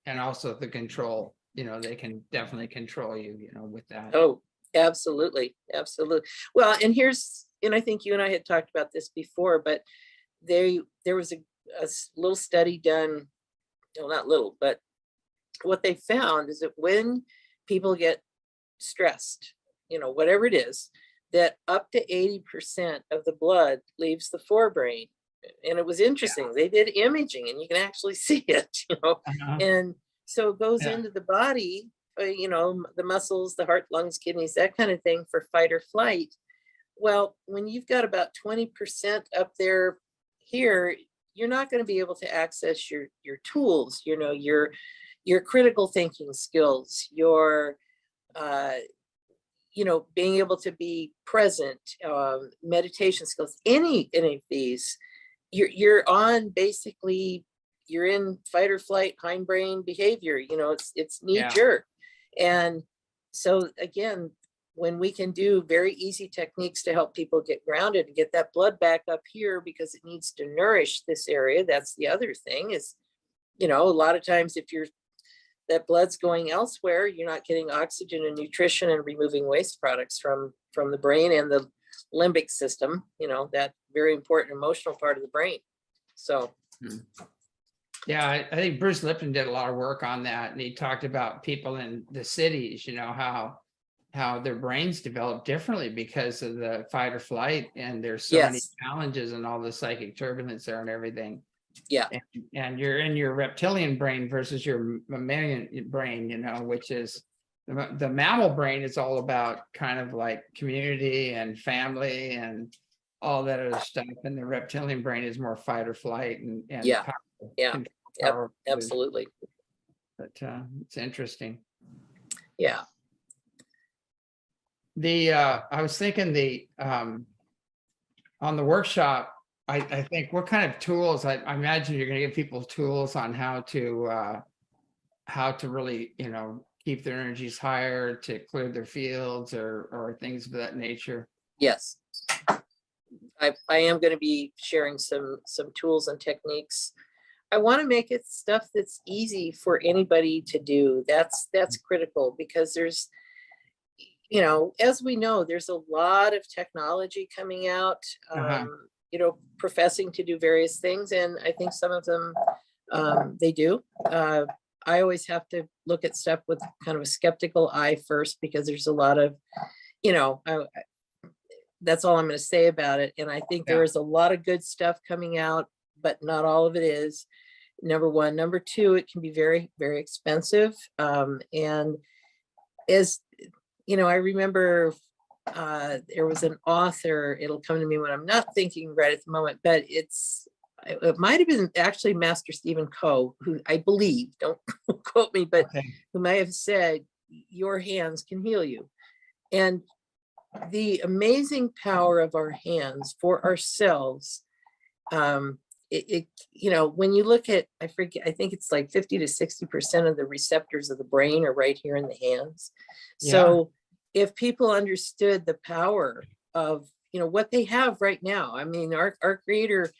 Speaker 1: And also the control, they can definitely control you, with that.
Speaker 2: Oh, absolutely. Absolutely. Well, and I think you and I had talked about this before, but there was a little study done, not little, but what they found is that when people get stressed, whatever it is, that up to 80% of the blood leaves the forebrain. And it was interesting. They did imaging and you can actually see it, and so it goes into the body, the muscles, the heart, lungs, kidneys, that kind of thing, for fight or flight. Well, when you've got about 20% up there here, you're not going to be able to access your tools, your critical thinking skills, your being able to be present, meditation skills, any of these, you're on basically, you're in fight or flight hindbrain behavior, it's knee jerk. And so again, when we can do very easy techniques to help people get grounded and get that blood back up here, because it needs to nourish this area. That's the other thing is, a lot of times if that blood's going elsewhere, you're not getting oxygen and nutrition and removing waste products from the brain and the limbic system, that very important emotional part of the brain. So.
Speaker 1: Yeah, I think Bruce Lipton did a lot of work on that. And he talked about people in the cities, how their brains develop differently because of the fight or flight. And there's so many challenges and all the psychic turbulence there and everything.
Speaker 2: Yeah.
Speaker 1: And you're in your reptilian brain versus your mammalian brain, which is the mammal brain is all about kind of like community and family and all that other stuff. And the reptilian brain is more fight or flight and power.
Speaker 2: Absolutely.
Speaker 1: But it's interesting.
Speaker 2: Yeah.
Speaker 1: I was thinking on the workshop, I think what kind of tools, I imagine you're going to give people tools on how to really, keep their energies higher, to clear their fields or things of that nature.
Speaker 2: Yes. I am going to be sharing some tools and techniques. I want to make it stuff that's easy for anybody to do. That's critical, because there's, you know, as we know, there's a lot of technology coming out, you know, professing to do various things. And I think some of them, they do. I always have to look at stuff with kind of a skeptical eye first, because there's a lot of, you know, that's all I'm going to say about it. And I think there is a lot of good stuff coming out, but not all of it is. Number one. Number two, it can be very, very expensive. And as you know, I remember there was an author, it'll come to me when I'm not thinking right at the moment, but it might have been actually Master Stephen Coe, who I believe, don't quote me, but who may have said, your hands can heal you. And the amazing power of our hands for ourselves, you know, when you look at, I think it's like 50 to 60% of the receptors of the brain are right here in the hands. So if people understood the power of, you know, what they have right now, I mean, our creator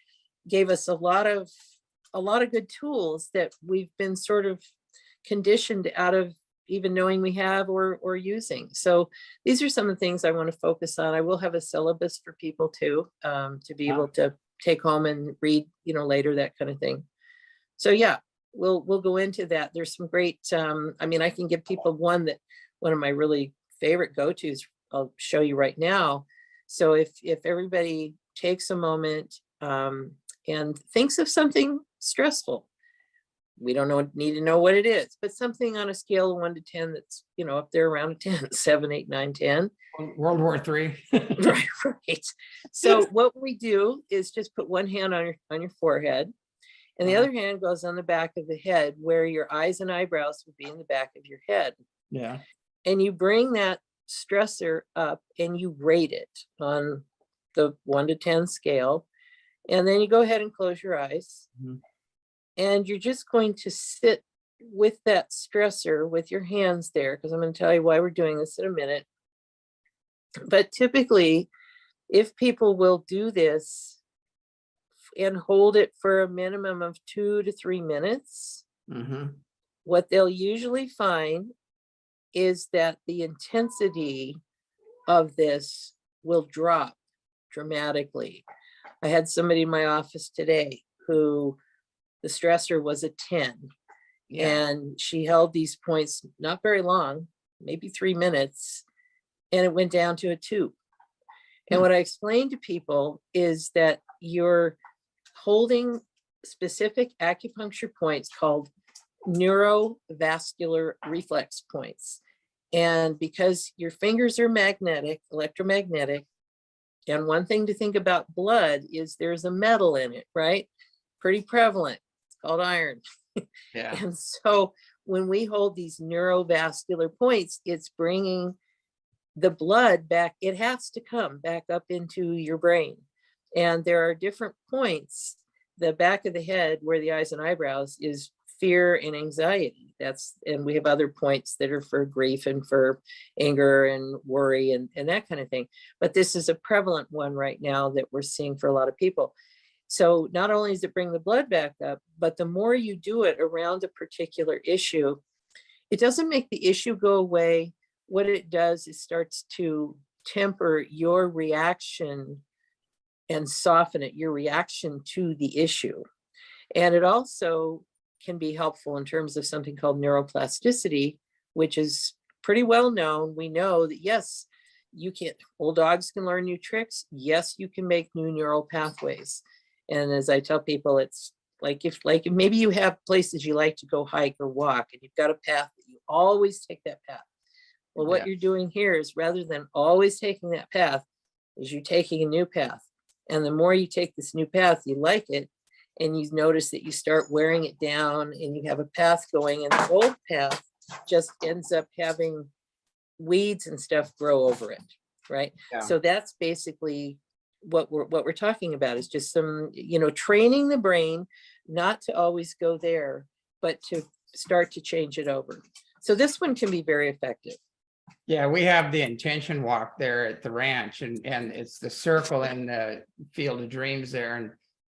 Speaker 2: gave us a lot of good tools that we've been sort of conditioned out of even knowing we have or using. So these are some of the things I want to focus on. I will have a syllabus for people too, to be able to take home and read, you know, later, that kind of thing. So yeah, we'll go into that. There's some great, I mean, I can give people one of my really favorite go-tos, I'll show you right now. So if everybody takes a moment and thinks of something stressful, we don't need to know what it is, but something on a scale of 1 to 10 that's, you know, up there around a 10, 7, 8, 9, 10.
Speaker 1: World War III.
Speaker 2: Right. So what we do is just put one hand on your forehead, and the other hand goes on the back of the head, where your eyes and eyebrows would be in the back of your head.
Speaker 1: Yeah.
Speaker 2: And you bring that stressor up and you rate it on the 1 to 10 scale. And then you go ahead and close your eyes. And you're just going to sit with that stressor with your hands there, because I'm going to tell you why we're doing this in a minute. But typically, if people will do this and hold it for a minimum of 2 to 3 minutes, what they'll usually find is that the intensity of this will drop dramatically. I had somebody in my office today who the stressor was a 10, and she held these points not very long, maybe 3 minutes, and it went down to a 2. And what I explained to people is that you're holding specific acupuncture points called neurovascular reflex points. And because your fingers are magnetic, electromagnetic, and one thing to think about blood is there's a metal in it, right? Pretty prevalent. It's called iron. And so when we hold these neurovascular points, it's bringing the blood back. It has to come back up into your brain. And there are different points. The back of the head, where the eyes and eyebrows, is fear and anxiety. And we have other points that are for grief and for anger and worry and that kind of thing. But this is a prevalent one right now that we're seeing for a lot of people. So not only does it bring the blood back up, but the more you do it around a particular issue, it doesn't make the issue go away. What it does is starts to temper your reaction and soften it, your reaction to the issue. And it also can be helpful in terms of something called neuroplasticity, which is pretty well known. We know that, yes, old dogs can learn new tricks. Yes, you can make new neural pathways. And as I tell people, it's like if maybe you have places you like to go hike or walk, and you've got a path that you always take that path. Well, what you're doing here is, rather than always taking that path, is you're taking a new path. And the more you take this new path, you like it, and you notice that you start wearing it down, and you have a path going, and the old path just ends up having weeds and stuff grow over it, right? So that's basically what we're talking about, is just some, training the brain not to always go there, but to start to change it over. So this one can be very effective.
Speaker 1: Yeah, we have the intention walk there at the ranch, and it's the circle in the Field of Dreams there,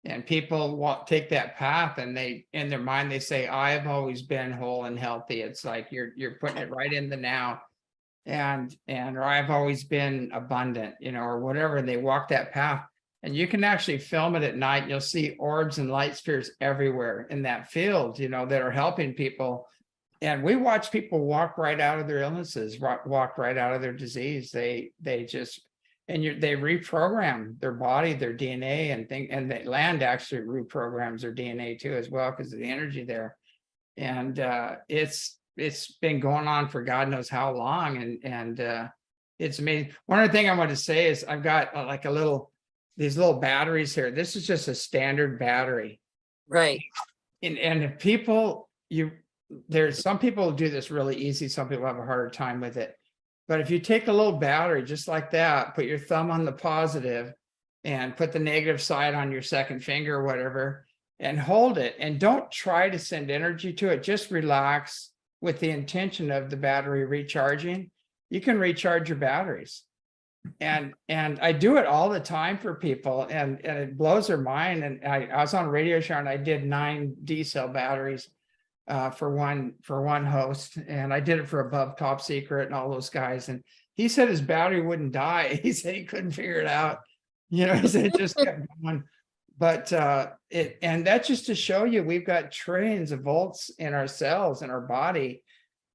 Speaker 1: and people take that path, and they, in their mind, they say, I've always been whole and healthy. It's like you're putting it right in the now, or I've always been abundant, or whatever. They walk that path, and you can actually film it at night, and you'll see orbs and light spheres everywhere in that field, that are helping people. And we watch people walk right out of their illnesses, walk right out of their disease. They just, they reprogram their body, their DNA, and the land actually reprograms their DNA too, as well, because of the energy there. And it's been going on for God knows how long, and it's amazing. One other thing I want to say is I've got like these little batteries here. This is just a standard battery,
Speaker 2: Right.
Speaker 1: and if people, there's some people do this really easy, some people have a harder time with it. But if you take a little battery just like that, put your thumb on the positive and put the negative side on your second finger or whatever, and hold it, and don't try to send energy to it, just relax with the intention of the battery recharging. You can recharge your batteries. And I do it all the time for people, and it blows their mind. And I was on a radio show, and I did 9 D-cell batteries for one host, and I did it for Above Top Secret and all those guys, and he said his battery wouldn't die. He said he couldn't figure it out, he said it just kept going. But and that's just to show you we've got trillions of volts in our cells, in our body.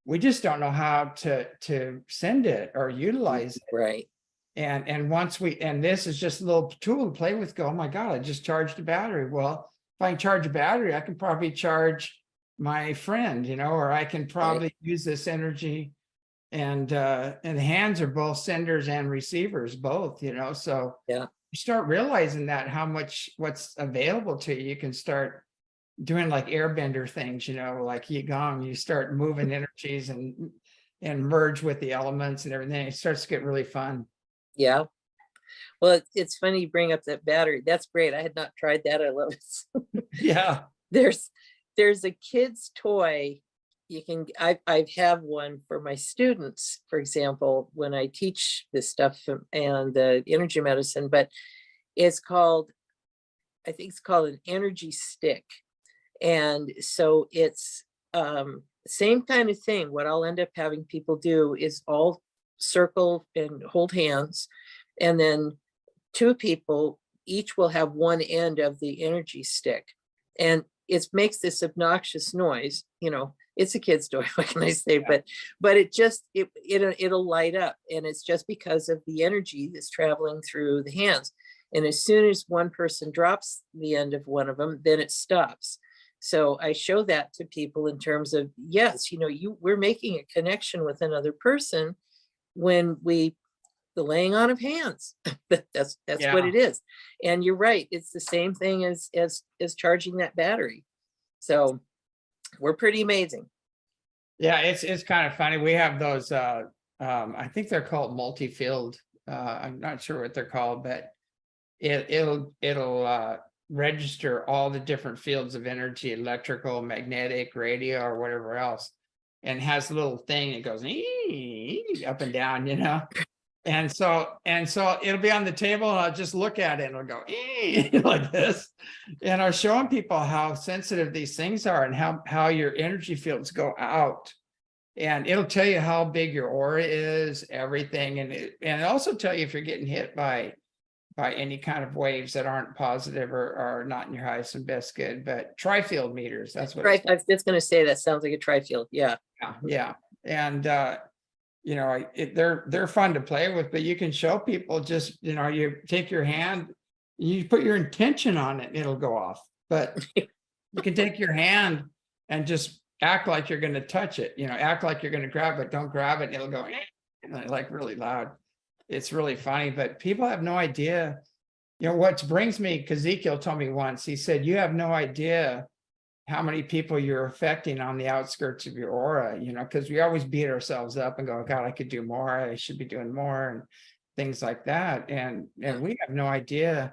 Speaker 1: We just don't know how to send it or utilize it.
Speaker 2: Right.
Speaker 1: And once this is just a little tool to play with, go, oh my God, I just charged a battery. Well, if I can charge a battery, I can probably charge my friend, or I can probably use this energy. And the hands are both senders and receivers, both, so
Speaker 2: Yeah.
Speaker 1: you start realizing that how much what's available to you. You can start doing like airbender things, like Qigong. You start moving energies and merge with the elements and everything. It starts to get really fun.
Speaker 2: Yeah. Well, it's funny you bring up that battery. That's great. I had not tried that. I love it.
Speaker 1: Yeah.
Speaker 2: There's a kid's toy. I have one for my students, for example, when I teach this stuff and the energy medicine, but I think it's called an energy stick. And so it's same kind of thing. What I'll end up having people do is all circle and hold hands, and then 2 people each will have one end of the energy stick, and it makes this obnoxious noise. It's a kid's toy, what can I say?
Speaker 1: Yeah.
Speaker 2: But it'll light up, and it's just because of the energy that's traveling through the hands. And as soon as one person drops the end of one of them, then it stops. So I show that to people in terms of, yes, we're making a connection with another person when the laying on of hands. That's what it is. And you're right, it's the same thing as charging that battery. So we're pretty amazing.
Speaker 1: Yeah, it's kind of funny. We have those I think they're called MultiField. I'm not sure what they're called, but it'll register all the different fields of energy, electrical, magnetic, radio, or whatever else, and has a little thing that goes up and down, and so it'll be on the table, and I'll just look at it, and it'll go like this, and I'm showing people how sensitive these things are, and how your energy fields go out, and it'll tell you how big your aura is, everything, and it also tell you if you're getting hit by any kind of waves that aren't positive or are not in your highest and best good. But MultiField meters, that's what
Speaker 2: I was just going to say, that sounds like a MultiField. Yeah.
Speaker 1: And they're fun to play with, but you can show people, just you take your hand, you put your intention on it, it'll go off. But you can take your hand and just act like you're going to touch it, act like you're going to grab it, don't grab it, and it'll go like really loud. It's really funny, but people have no idea. What brings me, because Ezekiel told me once, he said, you have no idea how many people you're affecting on the outskirts of your aura, because we always beat ourselves up and go, God, I could do more. I should be doing more, and things like that. And we have no idea,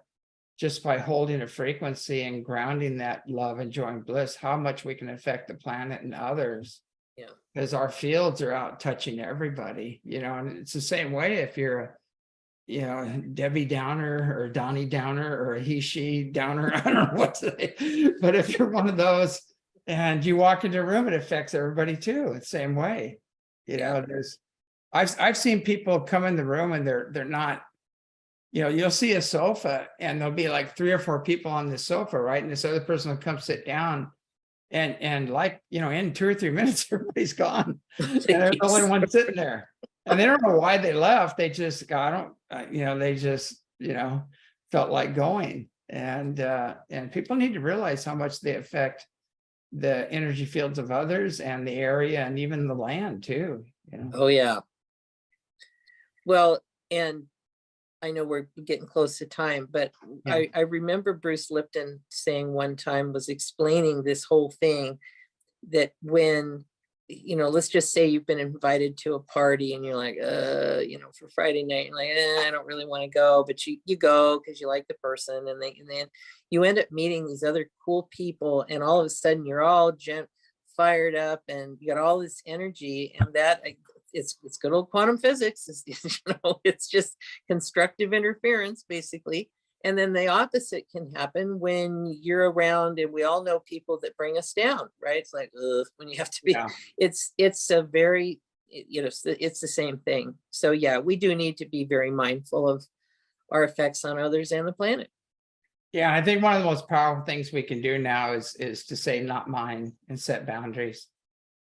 Speaker 1: just by holding a frequency and grounding that love and joy and bliss, how much we can affect the planet and others
Speaker 2: Yeah.
Speaker 1: Because our fields are out touching everybody, and it's the same way if you're a, Debbie Downer or Donnie Downer or a he, she Downer, I don't know what to say, but if you're one of those and you walk into a room, it affects everybody too, the same way. I've seen people come in the room and they're not, you'll see a sofa and there'll be like 3 or 4 people on the sofa, right? And this other person will come sit down and like, in 2 or 3 minutes, everybody's gone. And they're the only one sitting there. And they don't know why they left. They just got, they just, felt like going. And people need to realize how much they affect the energy fields of others and the area and even the land too.
Speaker 2: Oh, yeah. Well, and I know we're getting close to time, but
Speaker 1: Yeah.
Speaker 2: I remember Bruce Lipton saying one time, was explaining this whole thing, that when, let's just say you've been invited to a party and you're like, for Friday night, you're like, I don't really want to go, but you go because you like the person, and then you end up meeting these other cool people, and all of a sudden you're all fired up and you got all this energy, and that it's good old quantum physics. It's just constructive interference, basically. And then the opposite can happen when you're around, and we all know people that bring us down, right? It's like, when you have to be,
Speaker 1: Yeah.
Speaker 2: it's a very, it's the same thing. So yeah, we do need to be very mindful of our effects on others and the planet.
Speaker 1: Yeah, I think one of the most powerful things we can do now is to say not mine and set boundaries.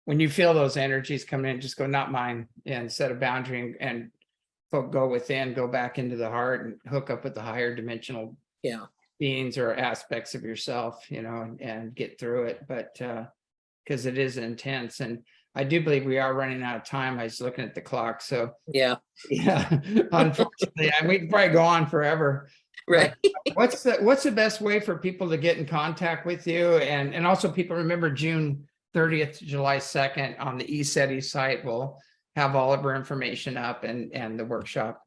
Speaker 1: When you feel those energies coming in, just go not mine and set a boundary and go within, go back into the heart and hook up with the higher dimensional beings or aspects of yourself, and get through it. But because it is intense, and I do believe we are running out of time. I was looking at the clock, so
Speaker 2: yeah,
Speaker 1: unfortunately, we can probably go on forever.
Speaker 2: right.
Speaker 1: What's the best way for people to get in contact with you? And also, people remember June 30th, July 2nd on the ECETI site. We'll have all of our information up and the workshop.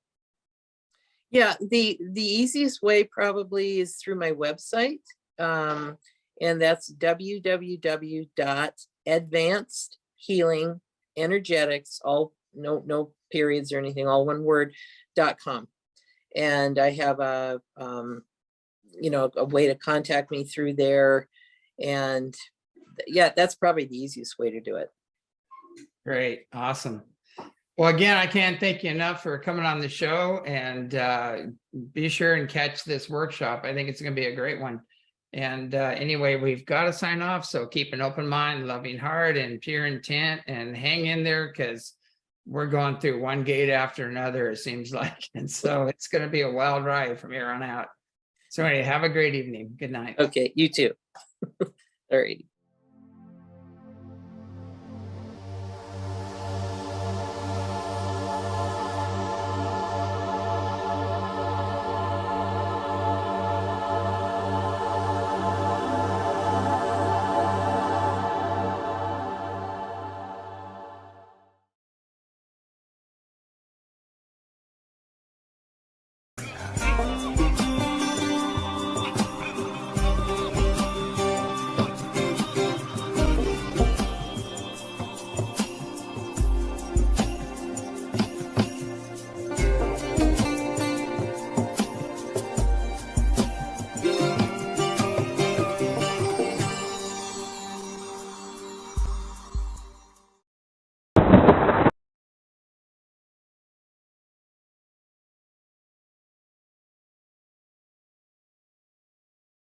Speaker 2: Yeah, the easiest way probably is through my website. And that's www.advancedhealingenergetics, all no periods or anything, all one word, .com. And I have a way to contact me through there. And yeah, that's probably the easiest way to do it.
Speaker 1: Great. Awesome. Well, again, I can't thank you enough for coming on the show, and be sure and catch this workshop. I think it's going to be a great one. And anyway, we've got to sign off. So keep an open mind, loving heart, and pure intent, and hang in there, because we're going through one gate after another, it seems like. And so it's going to be a wild ride from here on out. So anyway, have a great evening. Good night.
Speaker 2: Okay, you too. All right.